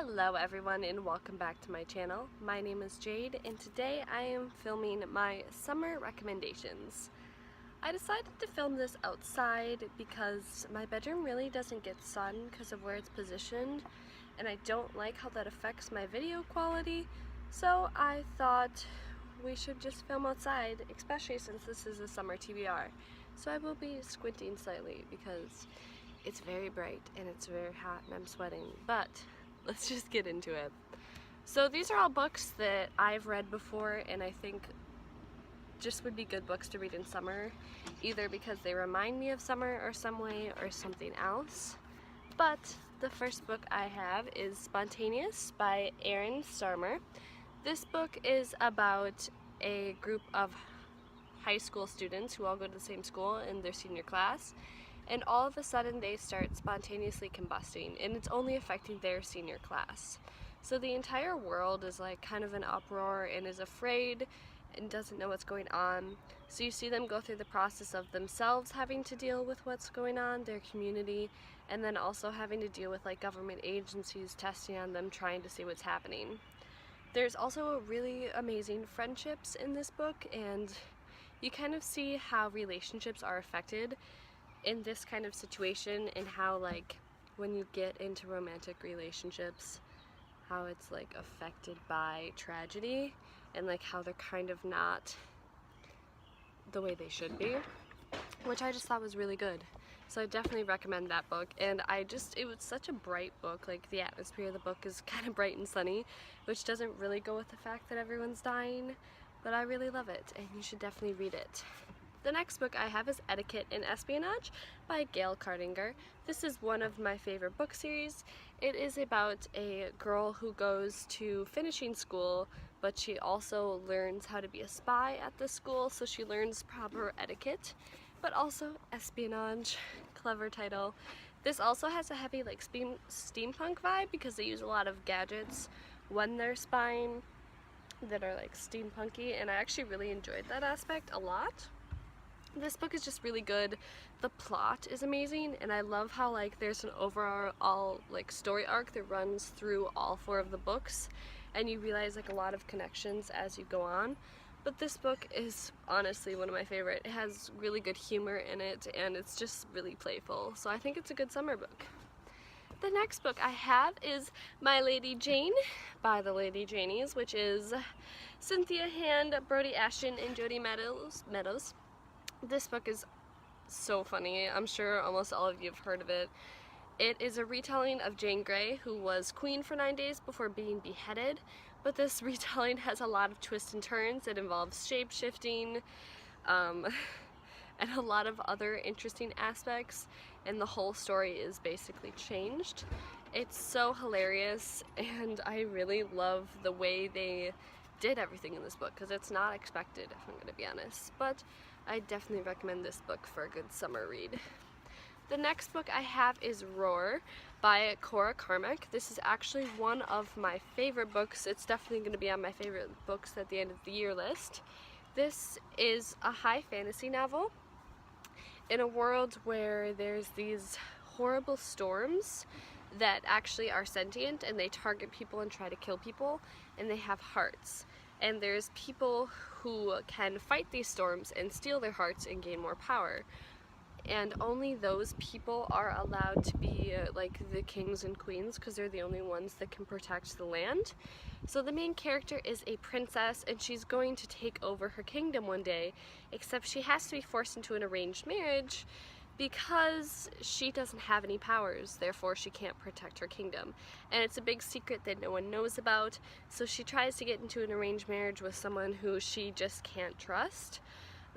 Hello everyone and welcome back to my channel. My name is Jade and today I am filming my summer recommendations. I decided to film this outside because my bedroom really doesn't get sun because of where it's positioned and I don't like how that affects my video quality, so I thought we should just film outside, especially since this is a summer TBR. So I will be squinting slightly because it's very bright and it's very hot and I'm sweating, but let's just get into it. So these are all books that I've read before and I think just would be good books to read in summer, either because they remind me of summer or some way or something else. But the first book I have is Spontaneous by Erin Starmer. This book is about a group of high school students who all go to the same school in their senior class, and all of a sudden they start spontaneously combusting, and it's only affecting their senior class. So the entire world is like kind of an uproar and is afraid and doesn't know what's going on. So you see them go through the process of themselves having to deal with what's going on, their community, and then also having to deal with like government agencies testing on them, trying to see what's happening. There's also really amazing friendships in this book, and you kind of see how relationships are affected in this kind of situation, and how like when you get into romantic relationships, how it's like affected by tragedy and like how they're kind of not the way they should be, which I just thought was really good. So I definitely recommend that book, and it was such a bright book. Like the atmosphere of the book is kind of bright and sunny, which doesn't really go with the fact that everyone's dying, but I really love it and you should definitely read it. The next book I have is Etiquette and Espionage by Gail Cardinger. This is one of my favorite book series. It is about a girl who goes to finishing school, but she also learns how to be a spy at the school, so she learns proper etiquette, but also espionage. Clever title. This also has a heavy like steampunk vibe because they use a lot of gadgets when they're spying that are like steampunky, and I actually really enjoyed that aspect a lot. This book is just really good. The plot is amazing, and I love how like there's an overall like story arc that runs through all 4 of the books, and you realize like a lot of connections as you go on. But this book is honestly one of my favorite. It has really good humor in it and it's just really playful, so I think it's a good summer book. The next book I have is My Lady Jane by the Lady Janies, which is Cynthia Hand, Brody Ashton, and Jody Meadows. This book is so funny. I'm sure almost all of you have heard of it. It is a retelling of Jane Grey, who was queen for 9 days before being beheaded, but this retelling has a lot of twists and turns. It involves shape-shifting and a lot of other interesting aspects, and the whole story is basically changed. It's so hilarious, and I really love the way they did everything in this book because it's not expected, if I'm gonna be honest. But I definitely recommend this book for a good summer read. The next book I have is Roar by Cora Carmack. This is actually one of my favorite books. It's definitely going to be on my favorite books at the end of the year list. This is a high fantasy novel in a world where there's these horrible storms that actually are sentient, and they target people and try to kill people, and they have hearts. And there's people who can fight these storms and steal their hearts and gain more power. And only those people are allowed to be like the kings and queens, because they're the only ones that can protect the land. So the main character is a princess, and she's going to take over her kingdom one day, except she has to be forced into an arranged marriage because she doesn't have any powers, therefore she can't protect her kingdom. And it's a big secret that no one knows about, so she tries to get into an arranged marriage with someone who she just can't trust.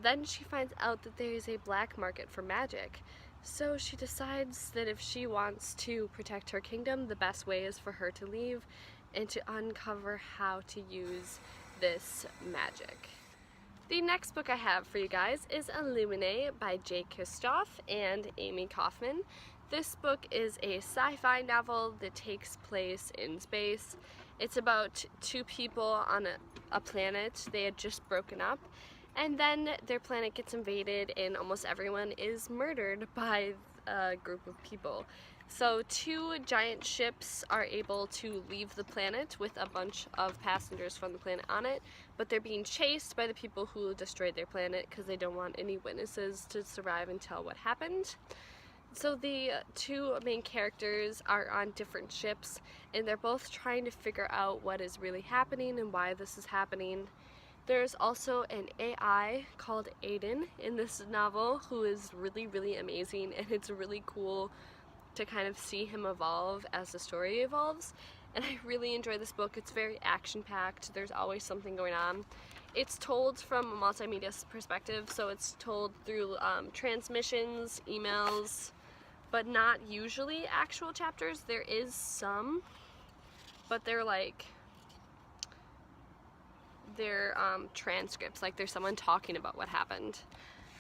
Then she finds out that there is a black market for magic, so she decides that if she wants to protect her kingdom, the best way is for her to leave and to uncover how to use this magic. The next book I have for you guys is Illuminae by Jay Kristoff and Amy Kaufman. This book is a sci-fi novel that takes place in space. It's about 2 people on a planet. They had just broken up, and then their planet gets invaded and almost everyone is murdered by a group of people. So two giant ships are able to leave the planet with a bunch of passengers from the planet on it, but they're being chased by the people who destroyed their planet because they don't want any witnesses to survive and tell what happened. So the two main characters are on different ships, and they're both trying to figure out what is really happening and why this is happening. There's also an AI called Aiden in this novel who is really, really amazing, and it's really cool to kind of see him evolve as the story evolves. And I really enjoy this book. It's very action-packed. There's always something going on. It's told from a multimedia perspective, so it's told through transmissions, emails, but not usually actual chapters. There is some, but they're transcripts, like there's someone talking about what happened.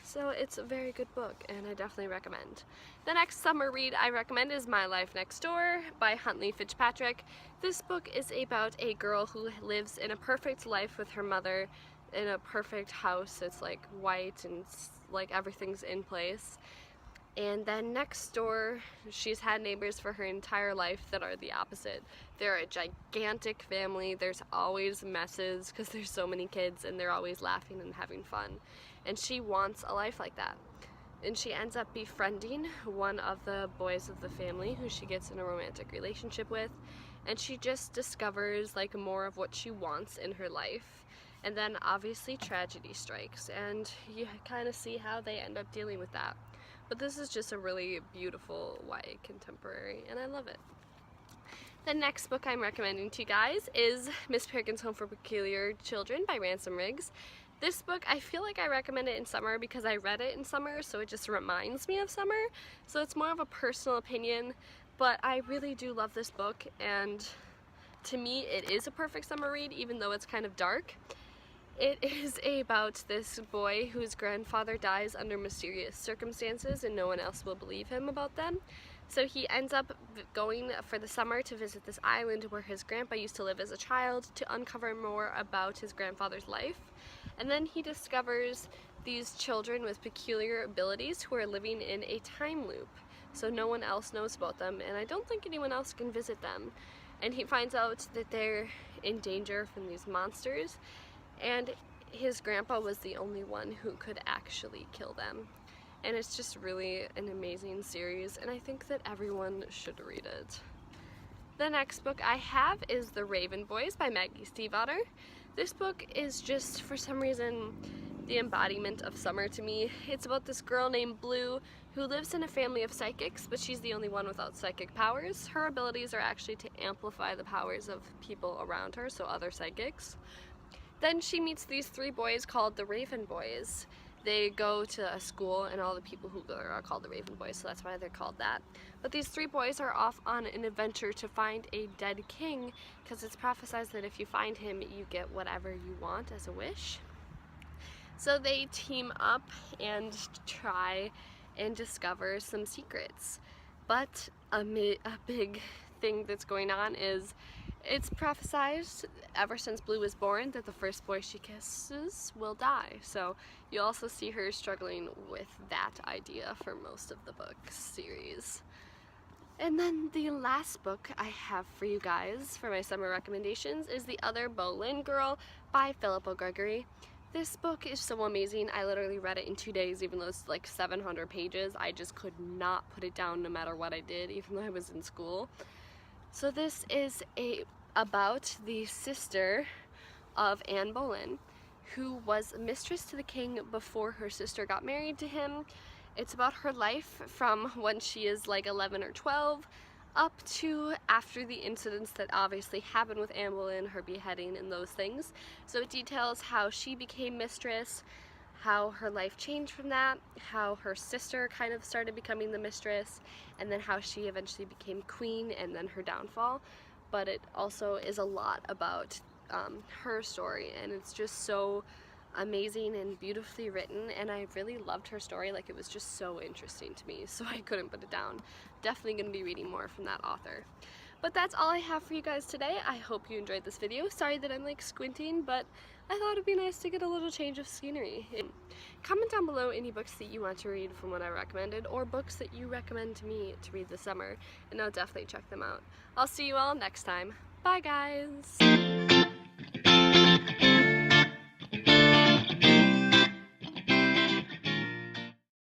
So it's a very good book, and I definitely recommend. The next summer read I recommend is My Life Next Door by Huntley Fitzpatrick. This book is about a girl who lives in a perfect life with her mother in a perfect house. It's like white and like everything's in place. And then next door, she's had neighbors for her entire life that are the opposite. They're a gigantic family. There's always messes because there's so many kids, and they're always laughing and having fun. And she wants a life like that. And she ends up befriending one of the boys of the family who she gets in a romantic relationship with. And she just discovers like more of what she wants in her life. And then obviously tragedy strikes, and you kind of see how they end up dealing with that. But this is just a really beautiful YA contemporary, and I love it. The next book I'm recommending to you guys is Miss Peregrine's Home for Peculiar Children by Ransom Riggs. This book, I feel like I recommend it in summer because I read it in summer, so it just reminds me of summer. So it's more of a personal opinion, but I really do love this book, and to me it is a perfect summer read, even though it's kind of dark. It is about this boy whose grandfather dies under mysterious circumstances, and no one else will believe him about them. So he ends up going for the summer to visit this island where his grandpa used to live as a child to uncover more about his grandfather's life. And then he discovers these children with peculiar abilities who are living in a time loop. So no one else knows about them, and I don't think anyone else can visit them. And he finds out that they're in danger from these monsters, and his grandpa was the only one who could actually kill them. And it's just really an amazing series, and I think that everyone should read it. The next book I have is The Raven Boys by Maggie Stiefvater. This book is just, for some reason, the embodiment of summer to me. It's about this girl named Blue who lives in a family of psychics, but she's the only one without psychic powers. Her abilities are actually to amplify the powers of people around her, so other psychics. Then she meets these three boys called the Raven Boys. They go to a school, and all the people who go there are called the Raven Boys, so that's why they're called that. But these three boys are off on an adventure to find a dead king, because it's prophesied that if you find him, you get whatever you want as a wish. So they team up and try and discover some secrets. But a big thing that's going on is it's prophesied ever since Blue was born that the first boy she kisses will die. So you also see her struggling with that idea for most of the book series. And then the last book I have for you guys for my summer recommendations is The Other Boleyn Girl by Philippa Gregory. This book is so amazing. I literally read it in 2 days, even though it's like 700 pages. I just could not put it down no matter what I did, even though I was in school. So this is about the sister of Anne Boleyn, who was mistress to the king before her sister got married to him. It's about her life from when she is like 11 or 12 up to after the incidents that obviously happened with Anne Boleyn, her beheading and those things. So it details how she became mistress, how her life changed from that, how her sister kind of started becoming the mistress, and then how she eventually became queen, and then her downfall. But it also is a lot about her story, and it's just so amazing and beautifully written, and I really loved her story. Like, it was just so interesting to me, so I couldn't put it down. Definitely going to be reading more from that author. But that's all I have for you guys today. I hope you enjoyed this video. Sorry that I'm like squinting, but I thought it'd be nice to get a little change of scenery. comment down below any books that you want to read from what I recommended, or books that you recommend to me to read this summer, and I'll definitely check them out. I'll see you all next time. Bye guys!